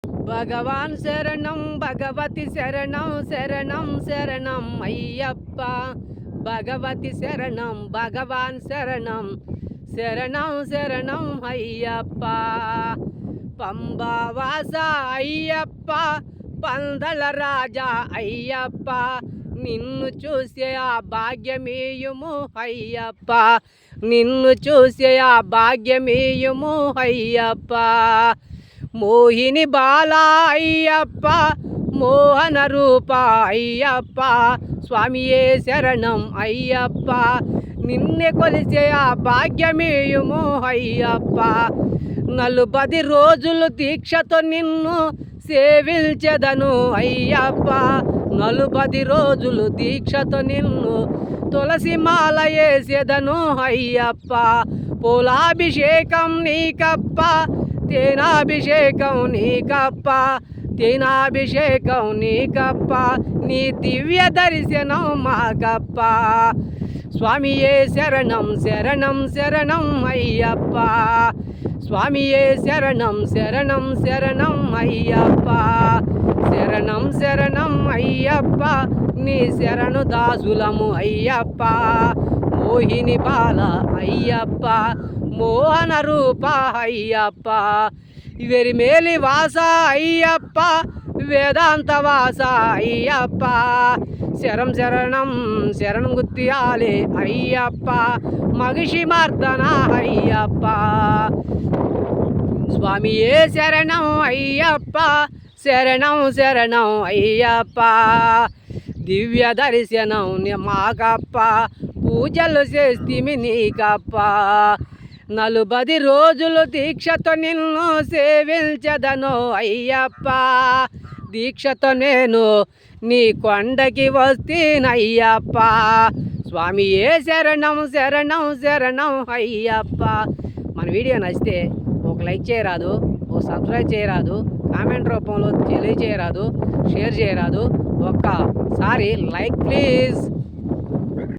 భగవాన్ శరణం భగవతి శరణం శరణం శరణం అయ్యప్ప. భగవతి శరణం భగవాన్ శరణం శరణం శరణం అయ్యప్ప. పంబావాస అయ్యప్ప పందల రాజా అయ్యప్ప. నిన్ను చూసే ఆ భాగ్యమేయుము అయ్యప్ప. నిన్ను చూసే ఆ భాగ్యమేయుము అయ్యప్ప. మోహిని బాల అయ్యప్ప మోహన రూప అయ్యప్ప. స్వామియే శరణం అయ్యప్ప. నిన్నే కొలిసే ఆ భాగ్యమేయుము అయ్యప్ప. 40 రోజులు దీక్షతో నిన్ను సేవించెదను అయ్యప్ప. 40 రోజులు దీక్షతో నిన్ను తులసి మాల వేసేదను అయ్యప్ప. పూలాభిషేకం నీకప్ప తేనాభిషేకం నీకప్ప. తేనాభిషేకం నీకప్ప. నీ దివ్య దర్శనం మాకప్ప. స్వామియే శరణం శరణం శరణం అయ్యప్ప. స్వామియే శరణం శరణం శరణం అయ్యప్ప. శరణం శరణం అయ్యప్ప. నీ శరణు దాసులము అయ్యప్ప. మోహిని బాల అయ్యప్ప మోహన రూప అయ్యప్ప. వెరిమేలి వాస అయ్యప్ప వేదాంత వాస అయ్యప్ప. శరం శరణం శరణం గుత్తియాలే అయ్యప్ప. మగిషి మర్దన అయ్యప్ప. స్వామియే శరణం అయ్యప్ప శరణం శరణం అయ్యప్ప. దివ్య దర్శనం మాకప్ప. పూజలు చేస్తిమి నీకప్ప. 40 రోజులు దీక్షతో నిన్ను సేవించదను అయ్యప్ప. దీక్షతో నేను నీ కొండకి వస్తేనయ్యప్ప. స్వామియే శరణం శరణం శరణం అయ్యప్ప. మన వీడియో నచ్చితే ఒక లైక్ చేయరాదు, ఒక సబ్స్క్రైబ్ చేయరాదు, కామెంట్ రూపంలో తెలియజేయరాదు, షేర్ చేయరాదు. ఒక్కసారి లైక్ ప్లీజ్.